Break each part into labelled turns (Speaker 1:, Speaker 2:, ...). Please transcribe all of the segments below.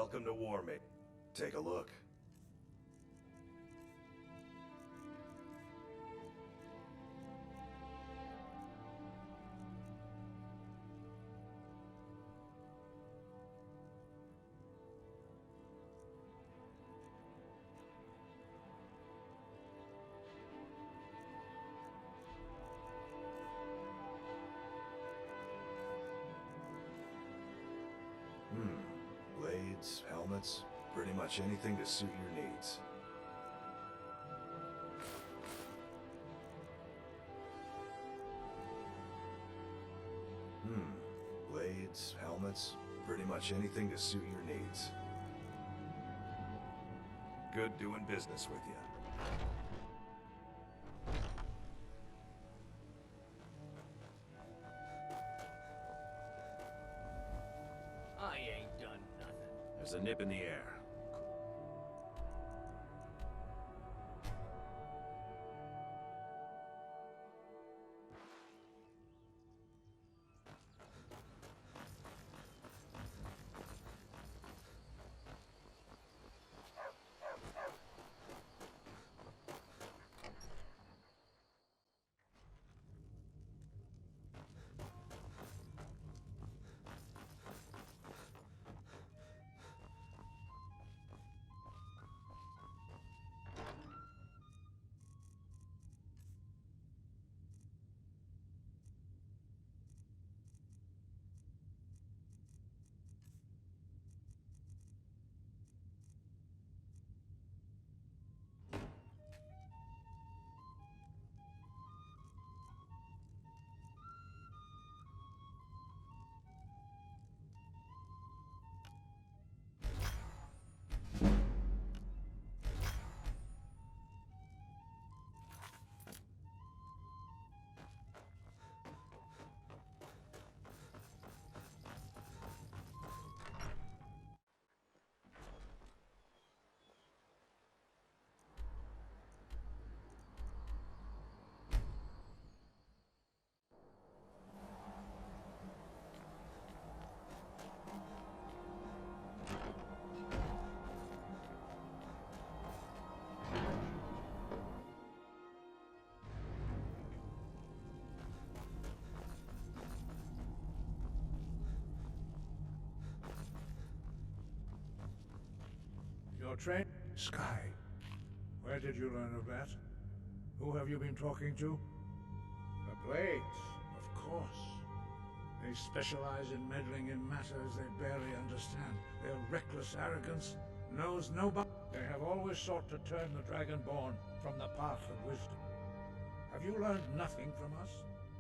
Speaker 1: Welcome to Warmate. Take a look. Blades, helmets, pretty much anything to suit your needs. Blades, helmets, pretty much anything to suit your needs. Good doing business with you.
Speaker 2: I ain't done nothing.
Speaker 1: There's a nip in the air.
Speaker 3: Your train? Sky. Where did you learn of that? Who have you been talking to? The Blades, of course. They specialize in meddling in matters they barely understand. Their reckless arrogance knows no bounds. They have always sought to turn the Dragonborn from the path of wisdom. Have you learned nothing from us?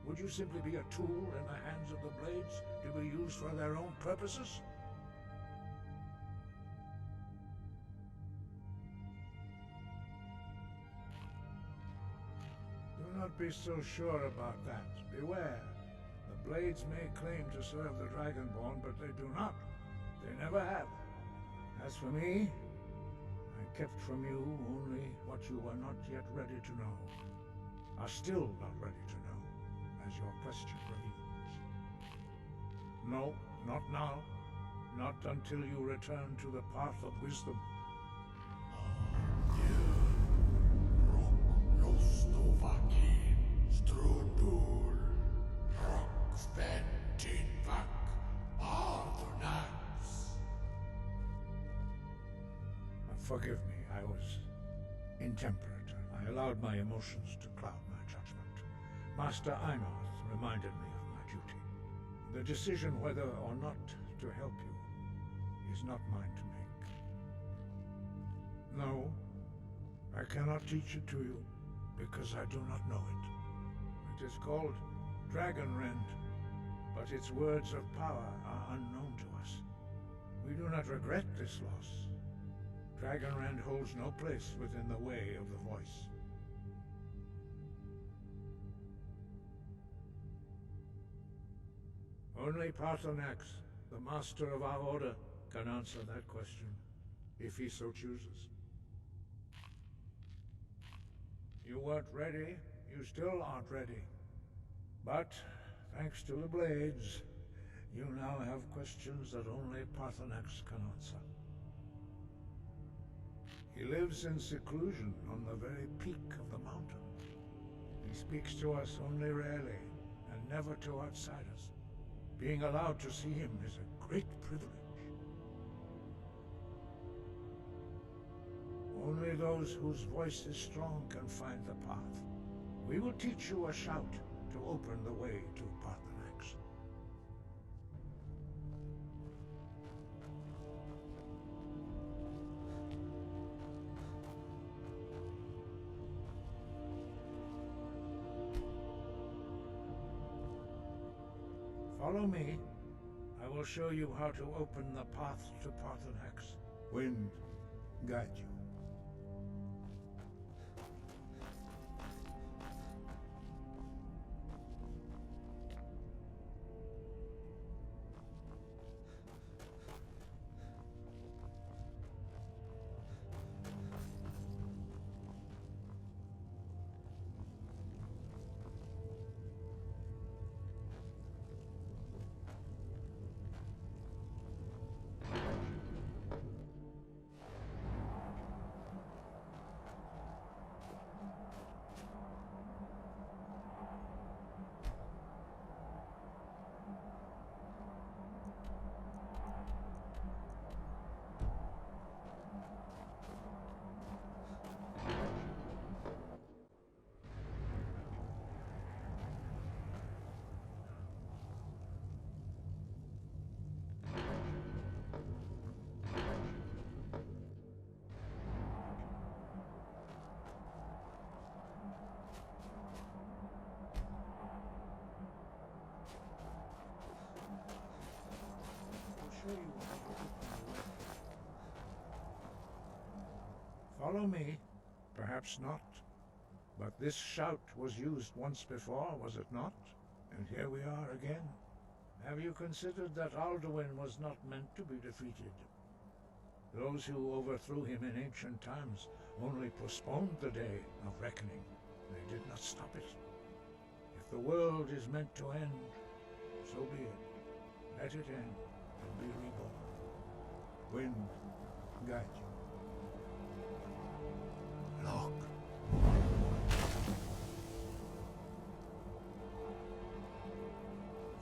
Speaker 3: Would you simply be a tool in the hands of the Blades to be used for their own purposes? Do not be so sure about that. Beware. The Blades may claim to serve the Dragonborn, but they do not. They never have. As for me, I kept from you only what you were not yet ready to know. Are still not ready to know, as your question reveals. No, not now. Not until you return to the path of wisdom. Forgive me, I was intemperate. I allowed my emotions to cloud my judgment. Master Einarth reminded me of my duty. The decision whether or not to help you is not mine to make. No, I cannot teach it to you, because I do not know it. It is called Dragonrend, but its words of power are unknown to us. We do not regret this loss. Dragonrend holds no place within the way of the voice. Only Parthurnax, the master of our order, can answer that question, if he so chooses. You weren't ready, you still aren't ready. But, thanks to the Blades, you now have questions that only Parthurnax can answer. He lives in seclusion on the very peak of the mountain. He speaks to us only rarely, and never to outsiders. Being allowed to see him is a great privilege. Only those whose voice is strong can find the path. We will teach you a shout to open the way to Parthurnax. Follow me. I will show you how to open the path to Parthurnax. Wind, guide you. Follow me. Perhaps not. But this shout was used once before, was it not? And here we are again. Have you considered that Alduin was not meant to be defeated? Those who overthrew him in ancient times only postponed the day of reckoning. They did not stop it. If the world is meant to end, so be it. Let it end and be reborn. Wind, guide you. Look.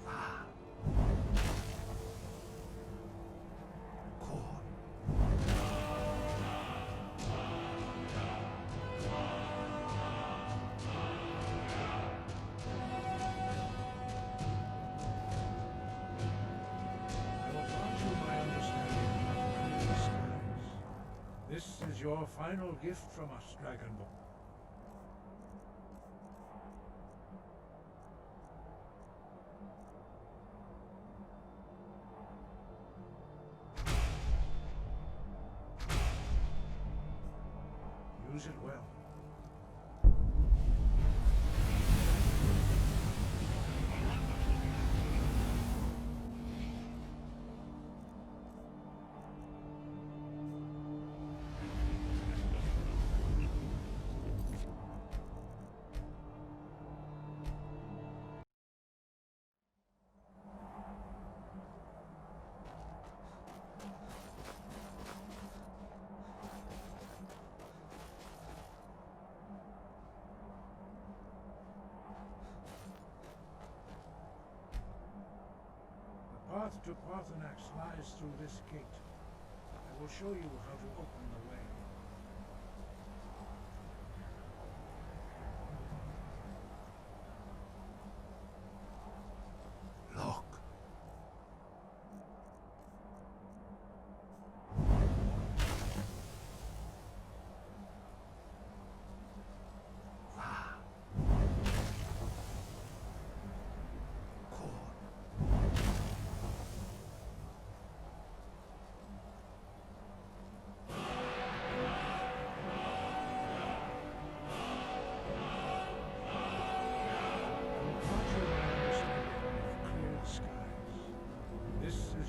Speaker 3: Ah. Corn. I will grant you my understanding of the skies. This is your final gift from us, Dragonborn. Use it well. The path to Parthurnax lies through this gate. I will show you how to open the way. Look. Ah. Corn.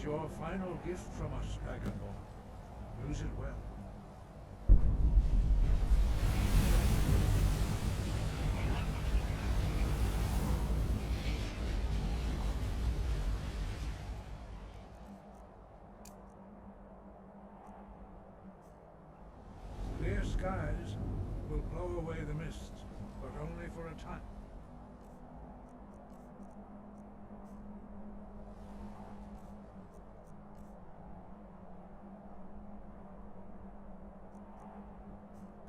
Speaker 3: Your final gift from us, Dragonborn. Use it well. blow away the mist, but only for a time.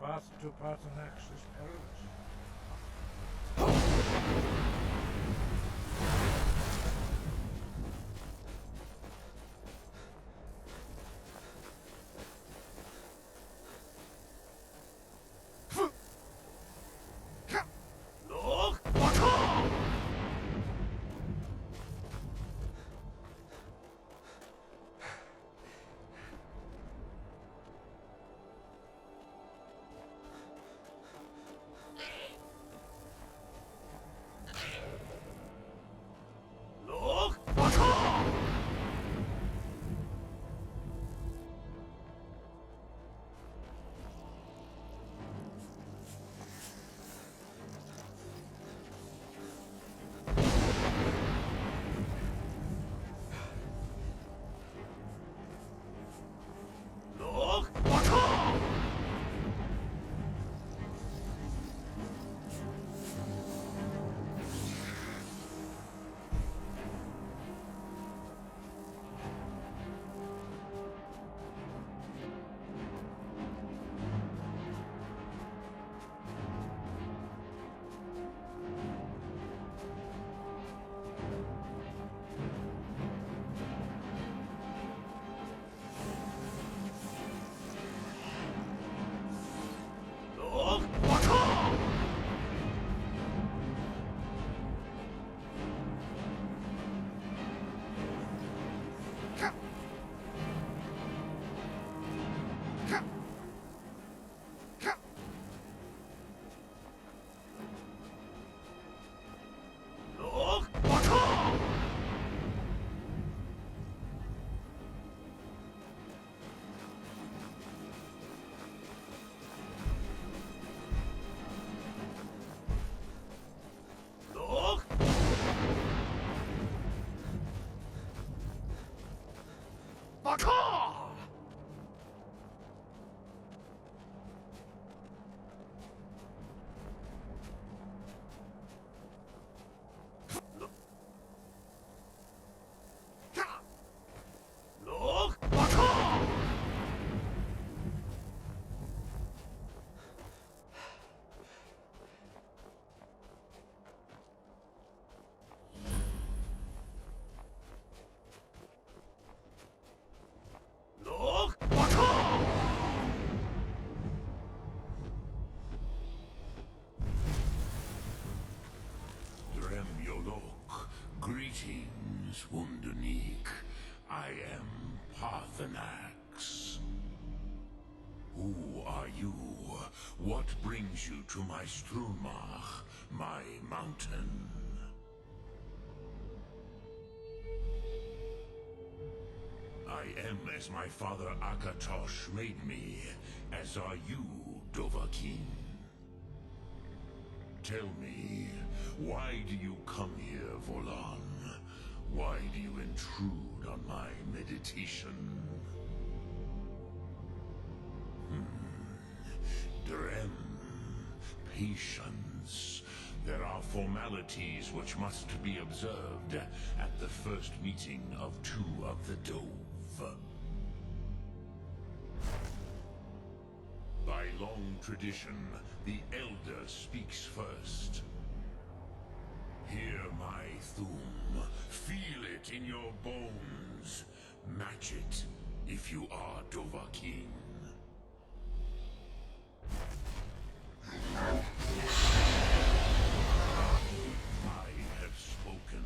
Speaker 3: Path to Parthurnax is perilous.
Speaker 4: Greetings, Wunderneek. I am Parthurnax. Who are you? What brings you to my Strunmach, my mountain? I am as my father Akatosh made me, as are you, Dovahkiin. Tell me, why do you come here, Volan? Why do you intrude on my meditation? Drem, patience. There are formalities which must be observed at the first meeting of two of the Dove. By long tradition, the Elder speaks first. Hear my Thum. Feel it in your bones. Match it if you are Dovahkiin. I have spoken.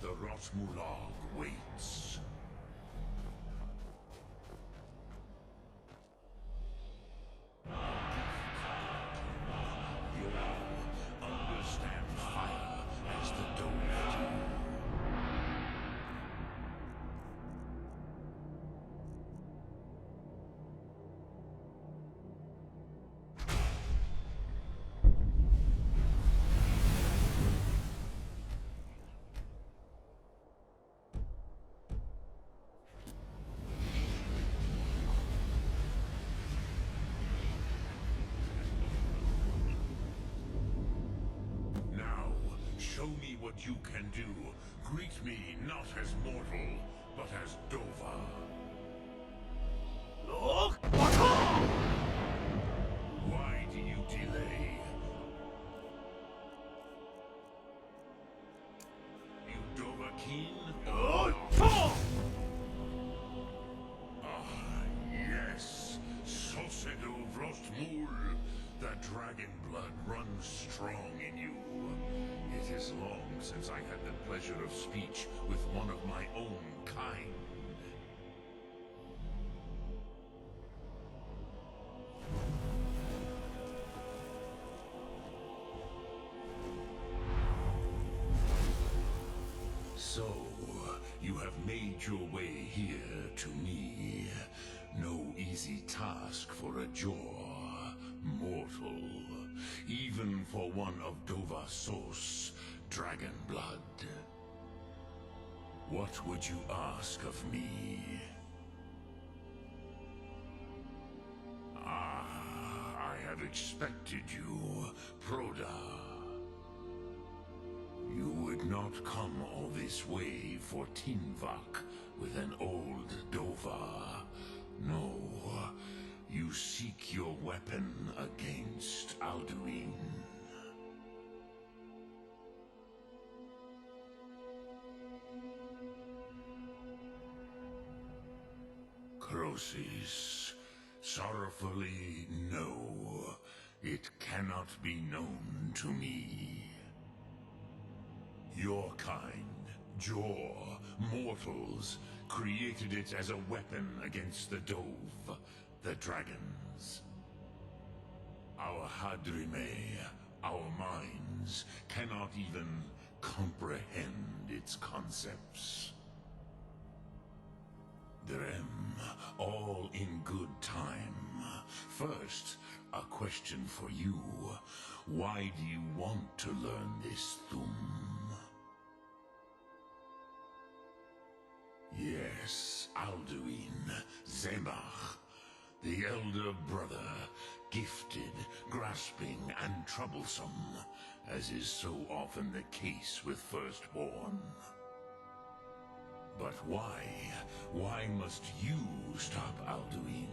Speaker 4: The Rotmulag waits. Understand fire as the Dove do. Show me what you can do. Greet me not as mortal, but as Dova.
Speaker 2: Look!
Speaker 4: Why do you delay? You Dovahkiin? Ah, yes. Sosedo Vrostmul. The dragon blood runs strong in you. It is long since I had the pleasure of speech with one of my own kind. So, you have made your way here to me. No easy task for a jaw, mortal. Even for one of Dovahsos, dragon blood. What would you ask of me? Ah, I have expected you, Proda. You would not come all this way for Tinvak with an old Dova. No, you seek your weapon against Alduin. Crosis, sorrowfully, no. It cannot be known to me. Your kind, Jaw, mortals, created it as a weapon against the Dove, the dragons. Our Hadrime, our minds, cannot even comprehend its concepts. Drem, all in good time. First, a question for you. Why do you want to learn this Thum? Yes, Alduin, Zemach, the elder brother, gifted, grasping, and troublesome, as is so often the case with firstborn. But why? Why must you stop Alduin?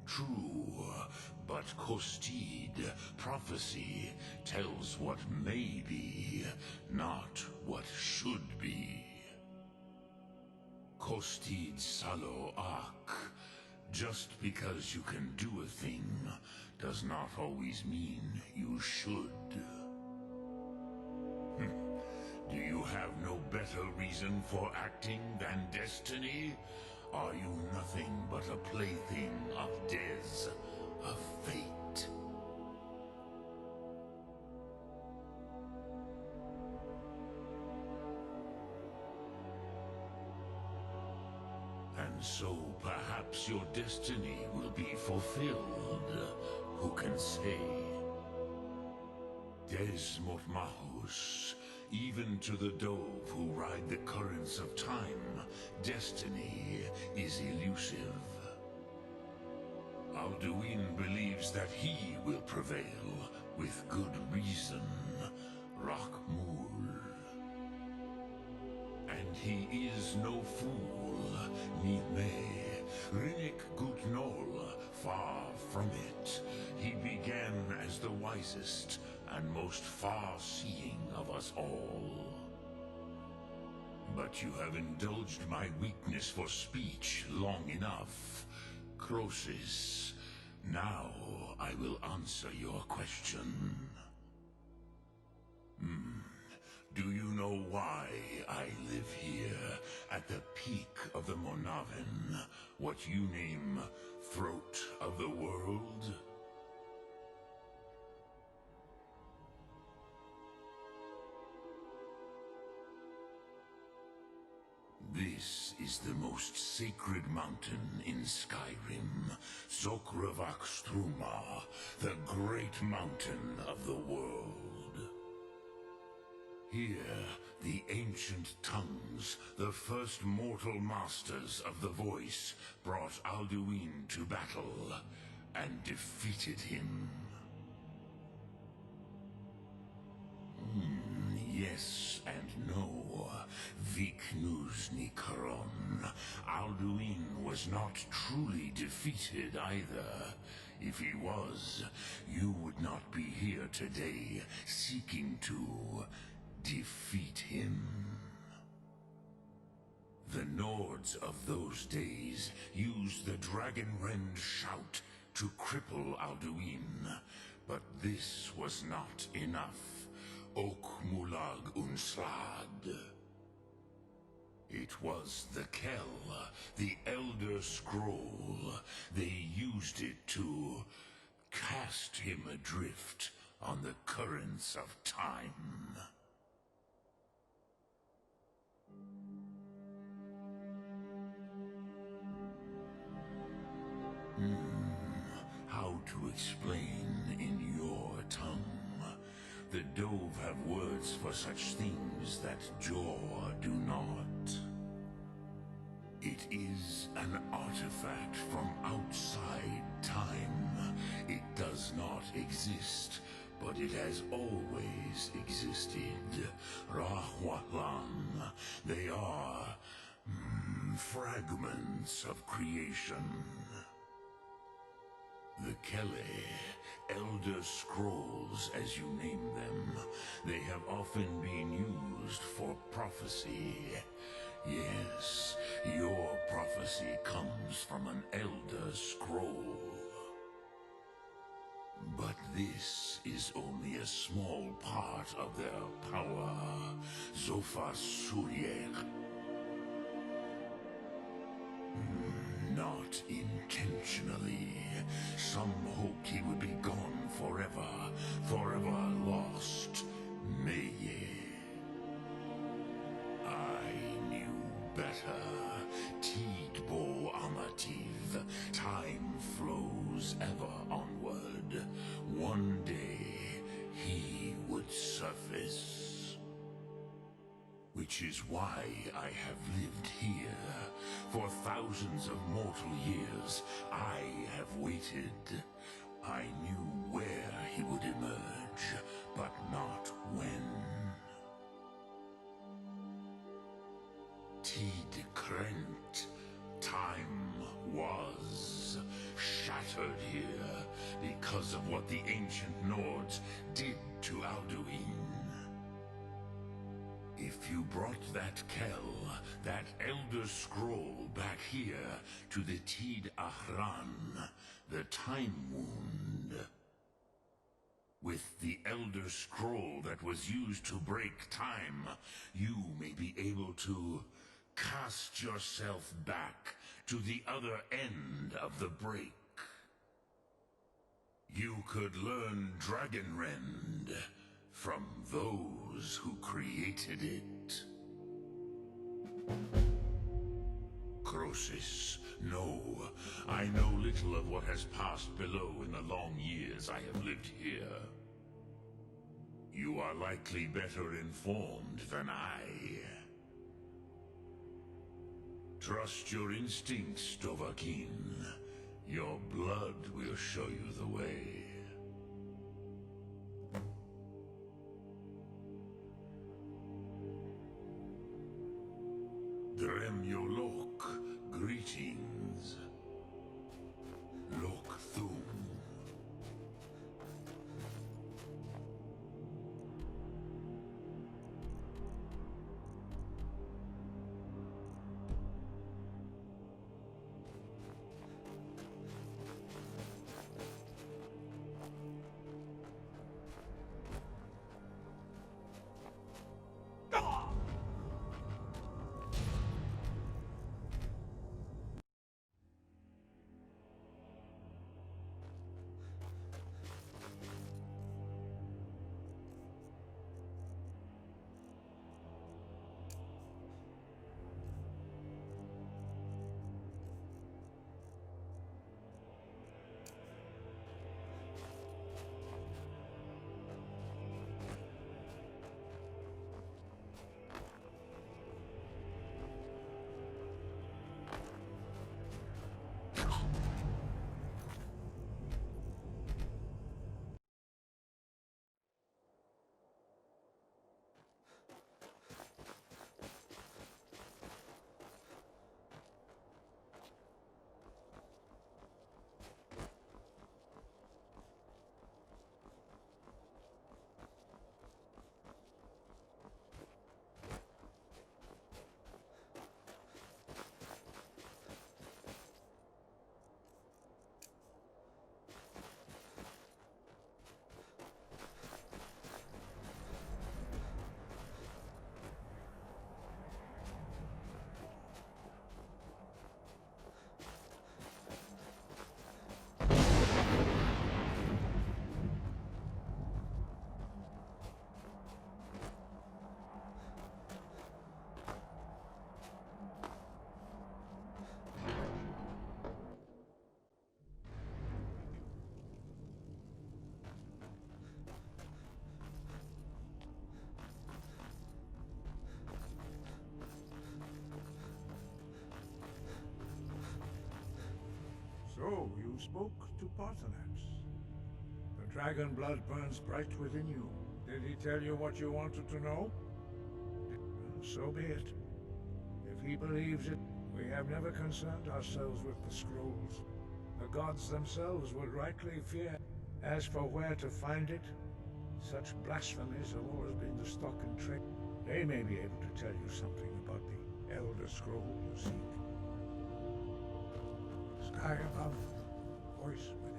Speaker 4: True, but Kostid, prophecy, tells what may be, not what should be. Kostid Salo Ak. Just because you can do a thing does not always mean you should. Do you have no better reason for acting than destiny? Are you nothing but a plaything of Dez, of fate? And so perhaps your destiny will be fulfilled. Who can say? Des Motmahus, even to the Dove who ride the currents of time, destiny is elusive. Alduin believes that he will prevail, with good reason. Rockmul. And he is no fool, Nime. Rinnik Gutnol, far from it. He began as the wisest and most far-seeing of us all. But you have indulged my weakness for speech long enough. Crosis, now I will answer your question. Do you know why I live here, at the peak of the Monaven, what you name Throat of the World? This is the most sacred mountain in Skyrim, Zokravak Struma, the great mountain of the world. Here, The ancient tongues, the first mortal masters of the voice, brought Alduin to battle and defeated him. Yes and no. Viknuzny Karon. Alduin was not truly defeated either. If he was, you would not be here today seeking to defeat him. The Nords of those days used the Dragonrend shout to cripple Alduin, but this was not enough. Ok Mulag Unslad. It was the Kell, the Elder Scroll. They used it to cast him adrift on the currents of time. How to explain in your tongue? The Dove have words for such things that Jor do not. It is an artifact from outside time. It does not exist, but it has always existed. Rahwalan. They are fragments of creation. The Kele, Elder Scrolls as you name them, they have often been used for prophecy. Yes, your prophecy comes from an Elder Scroll. But this is only a small part of their power. Zofa Suryek. Not intentionally. Some hoped he would be gone forever, forever lost. Meye. I knew better. Tidbo Amativ. Time flows ever onward. One day, he would surface. Which is why I have lived here. For thousands of mortal years, I have waited. I knew where he would emerge, but not when. Tid Krent. Time was shattered here because of what the ancient Nords did to Alduin. If you brought that Kell, that Elder Scroll back here to the Tid Ahran, the Time Wound, with the Elder Scroll that was used to break time, you may be able to cast yourself back to the other end of the break. You could learn Dragonrend from those who created it. Crosis, no. I know little of what has passed below in the long years I have lived here. You are likely better informed than I. Trust your instincts, Dovahkiin. Your blood will show you the way. Dremyolok, greetings. Lok Thum.
Speaker 3: So, you spoke to Parthurnax. The dragon blood burns bright within you. Did he tell you what you wanted to know? So be it. If he believes it, we have never concerned ourselves with the scrolls. The gods themselves would rightly fear. As for where to find it, such blasphemies have always been the stock and trade. They may be able to tell you something about the Elder Scroll you seek. Sky above, voice within.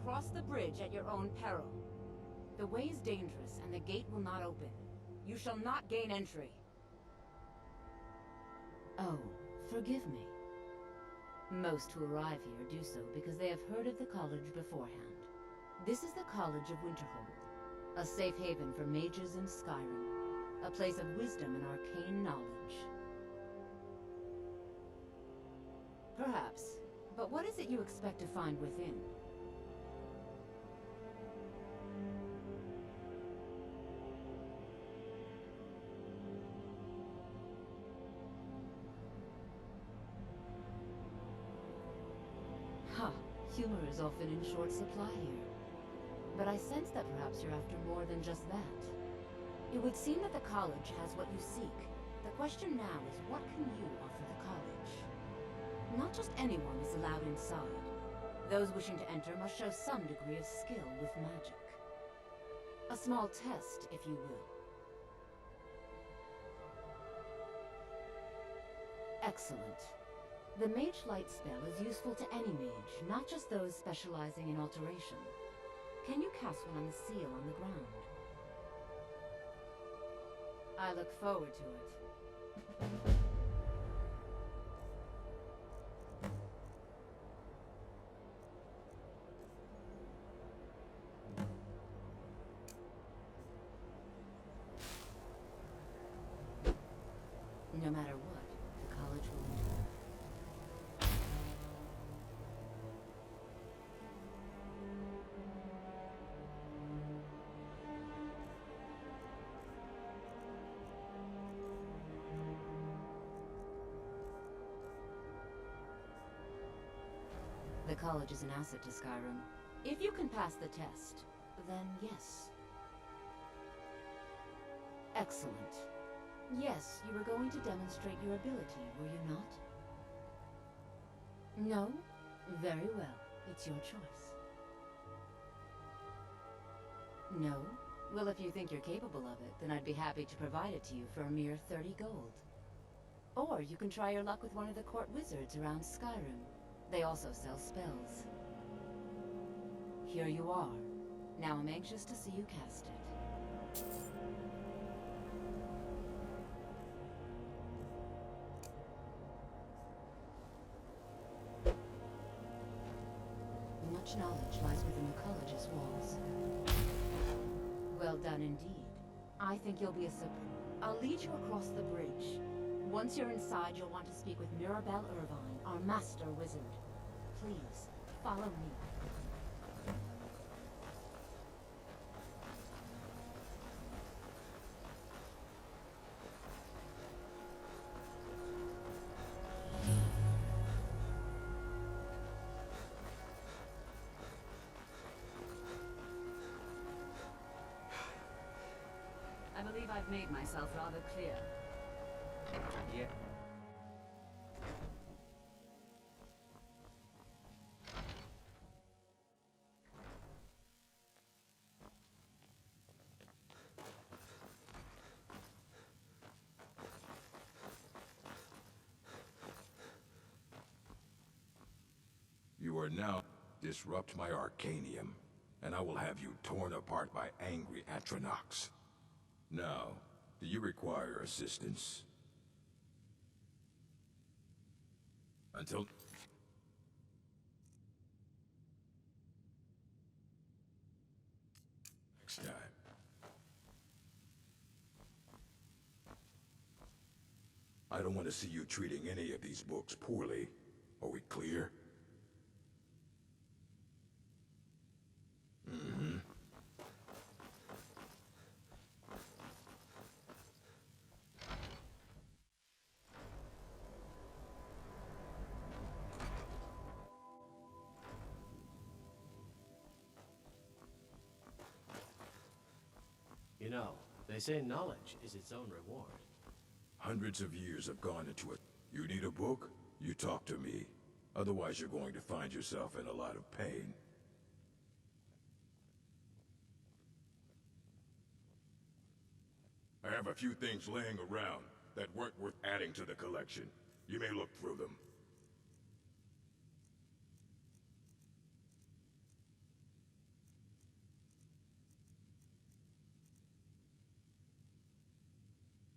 Speaker 5: Cross the bridge at your own peril. The way is dangerous, and the gate will not open. You shall not gain entry. Oh, forgive me. Most who arrive here do so because they have heard of the college beforehand. This is the College of Winterhold, a safe haven for mages in Skyrim, a place of wisdom and arcane knowledge. Perhaps, but what is it you expect to find within? Humor is often in short supply here. But I sense that perhaps you're after more than just that. It would seem that the college has what you seek. The question now is, what can you offer the college? Not just anyone is allowed inside. Those wishing to enter must show some degree of skill with magic. A small test, if you will. Excellent. The Mage Light spell is useful to any mage, not just those specializing in alteration. Can you cast one on the seal on the ground? I look forward to it. No matter what, the college will endure. The college is an asset to Skyrim. If you can pass the test, then yes. Excellent. Yes, you were going to demonstrate your ability, were you not? No? Very well. It's your choice. No? Well, if you think you're capable of it, then I'd be happy to provide it to you for a mere 30 gold. Or you can try your luck with one of the court wizards around Skyrim. They also sell spells. Here you are. Now I'm anxious to see you cast it. Much knowledge lies within the college's walls. Well done indeed. I think you'll be a I'll lead you across the bridge. Once you're inside, you'll want to speak with Mirabelle Irvine, our master wizard. Please, follow me. I believe I've made myself rather clear.
Speaker 2: Yeah.
Speaker 6: You are But now, disrupt my Arcanium, and I will have you torn apart by angry Parthurnax. Now, do you require assistance? Until... next time. I don't want to see you treating any of these books poorly. Are we clear? Mm-hmm.
Speaker 2: You know, they say knowledge is its own reward.
Speaker 6: Hundreds of years have gone into it. You need a book? You talk to me. Otherwise, you're going to find yourself in a lot of pain. I have a few things laying around that weren't worth adding to the collection. You may look through them.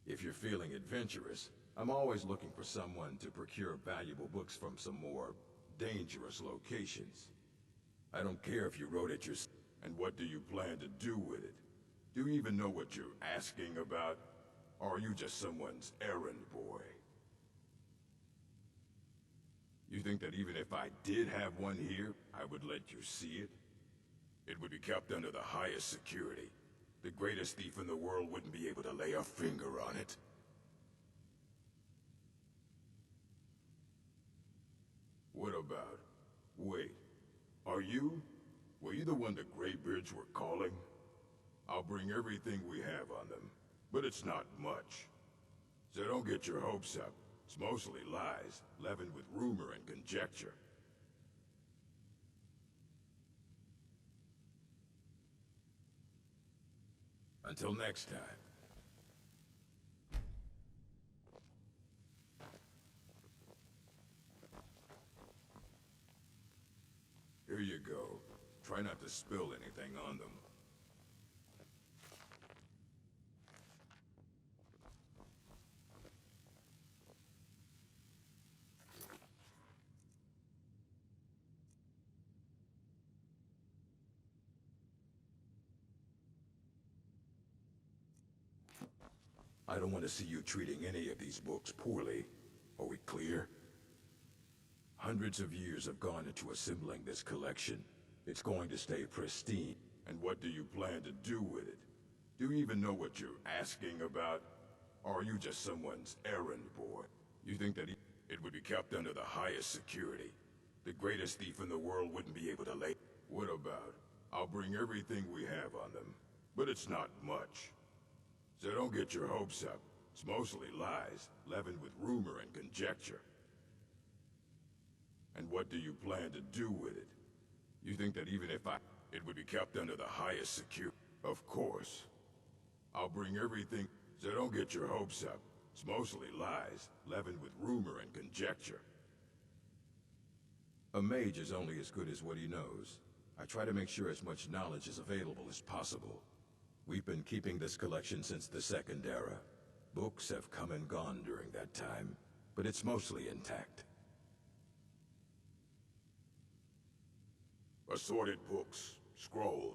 Speaker 6: If you're feeling adventurous, I'm always looking for someone to procure valuable books from some more dangerous locations. I don't care if you wrote it yourself. And what do you plan to do with it? Do you even know what you're asking about? Or are you just someone's errand boy? You think that even if I did have one here, I would let you see it? It would be kept under the highest security. The greatest thief in the world wouldn't be able to lay a finger on it. What about... wait. Are you? Were you the one the Greybeards were calling? I'll bring everything we have on them, but it's not much. So don't get your hopes up. It's mostly lies, leavened with rumor and conjecture. Until next time. Here you go. Try not to spill anything on them. I don't want to see you treating any of these books poorly. Are we clear? Hundreds of years have gone into assembling this collection. It's going to stay pristine. And what do you plan to do with it? Do you even know what you're asking about? Or are you just someone's errand boy? You think that it would be kept under the highest security? The greatest thief in the world wouldn't be able to lay... What about? I'll bring everything we have on them. But it's not much. So don't get your hopes up. It's mostly lies, leavened with rumor and conjecture. And what do you plan to do with it? You think that even if it would be kept under the highest security? Of course. I'll bring everything... So don't get your hopes up. It's mostly lies, leavened with rumor and conjecture. A mage is only as good as what he knows. I try to make sure as much knowledge is available as possible. We've been keeping this collection since the Second Era. Books have come and gone during that time, but it's mostly intact. Assorted books, scrolls.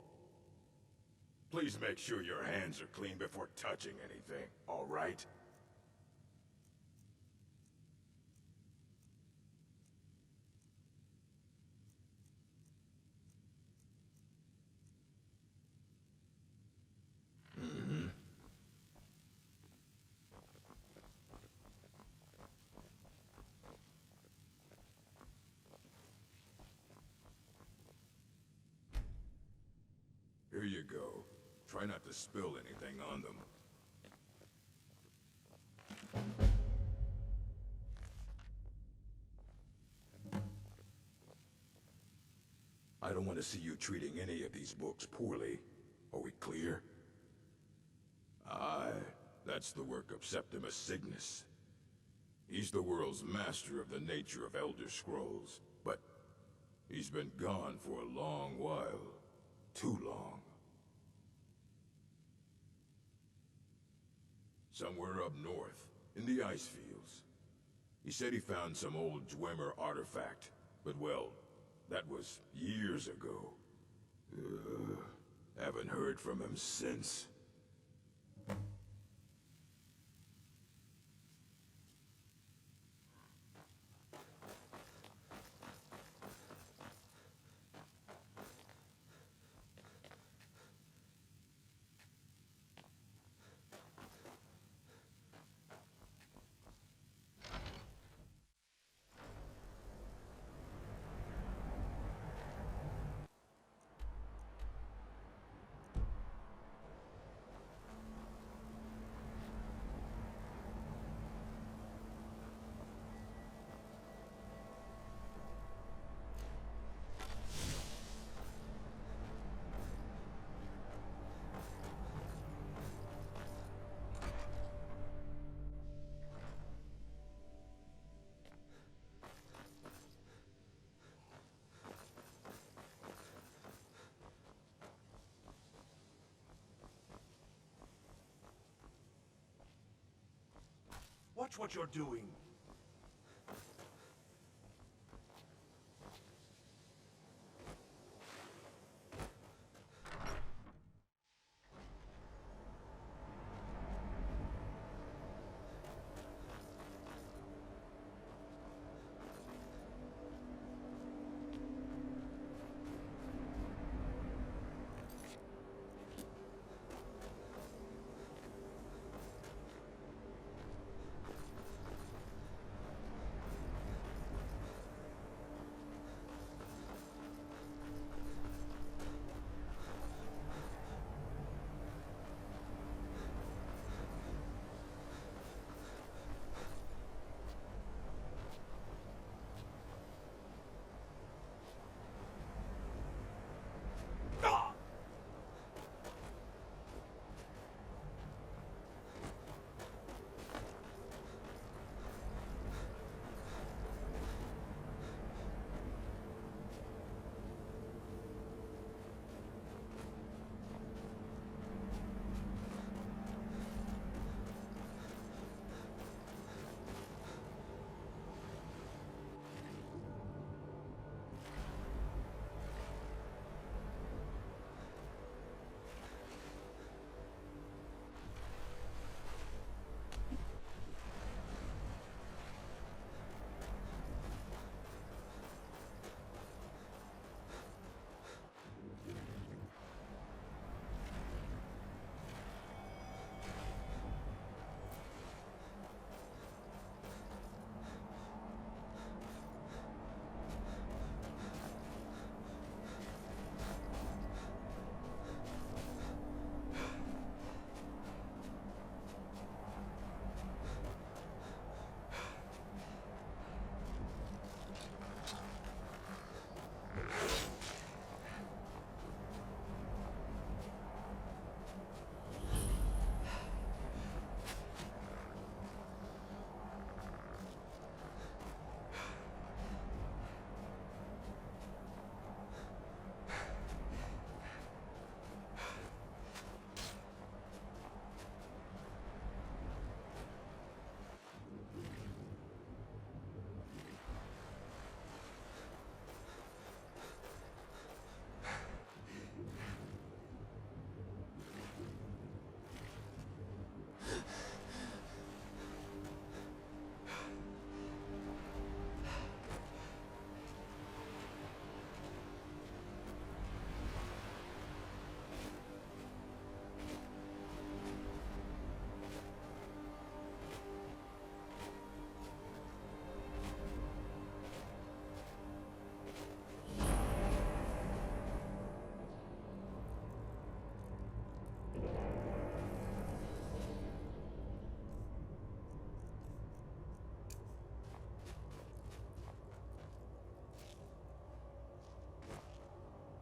Speaker 6: Please make sure your hands are clean before touching anything, all right? Here you go. Try not to spill anything on them. I don't want to see you treating any of these books poorly. Are we clear? Aye, that's the work of Septimus Cygnus. He's the world's master of the nature of Elder Scrolls, but He's been gone for a long while. Too long. Somewhere up north, in the ice fields. He said he found some old Dwemer artifact, but well, that was years ago. Haven't heard from him since.
Speaker 1: Watch what you're doing.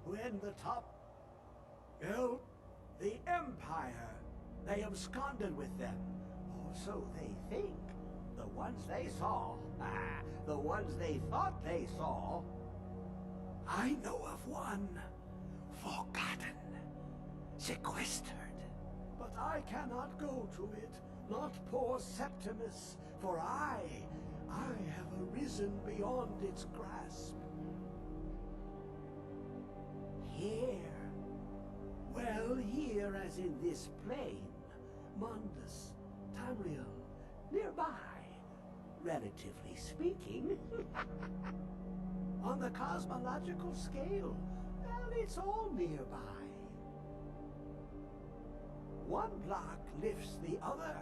Speaker 7: When the top... Oh, the Empire. They absconded with them. Or so they think. The ones they saw. The ones they thought they saw. I know of one. Forgotten. Sequestered. But I cannot go to it. Not poor Septimus. For I have arisen beyond its grasp. Here. Well, here as in this plane. Mundus, Tamriel, nearby. Relatively speaking. On the cosmological scale, well, it's all nearby. One block lifts the other.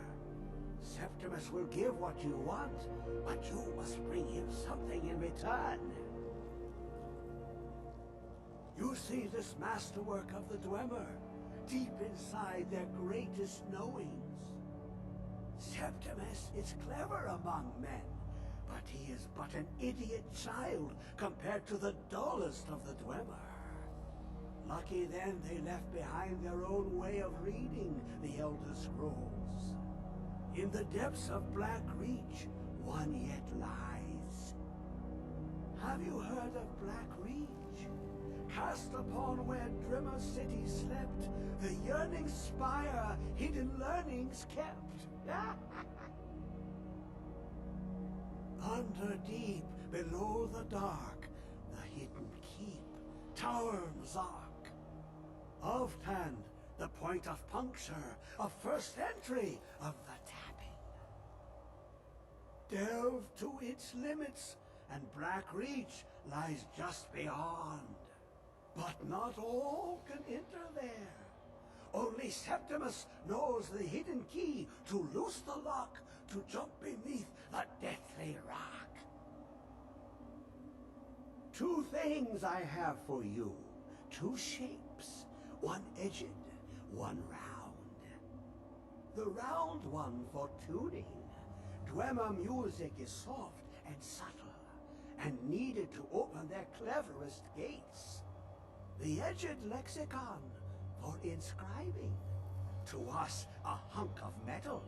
Speaker 7: Septimus will give what you want, but you must bring him something in return. You see this masterwork of the Dwemer, deep inside their greatest knowings. Septimus is clever among men, but he is but an idiot child compared to the dullest of the Dwemer. Lucky then they left behind their own way of reading the Elder Scrolls. In the depths of Black Reach, one yet lies. Have you heard of Black Reach? Cast upon where Drimmer City slept, the yearning spire hidden learnings kept. Under deep, below the dark, the hidden keep, Tower Mzark. Oft-hand, the point of puncture, of first entry of the tapping. Delve to its limits, and Black Reach lies just beyond. But not all can enter there. Only Septimus knows the hidden key to loose the lock, to jump beneath the deathly rock. Two things I have for you. Two shapes. One edged, one round. The round one for tuning. Dwemer music is soft and subtle, and needed to open their cleverest gates. The edged lexicon for inscribing. To us, a hunk of metal.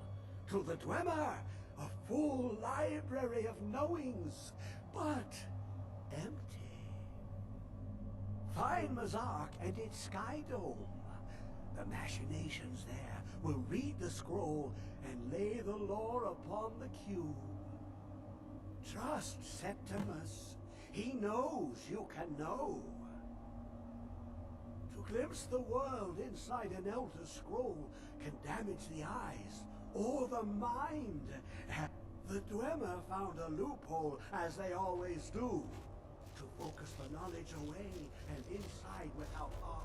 Speaker 7: To the Dwemer, a full library of knowings, but empty. Find Mzark and its sky dome. The machinations there will read the scroll and lay the lore upon the cube. Trust Septimus. He knows you can know. To glimpse the world inside an Elder Scroll can damage the eyes or the mind. The Dwemer found a loophole, as they always do, to focus the knowledge away and inside without harm.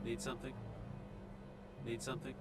Speaker 2: Need something? Need something?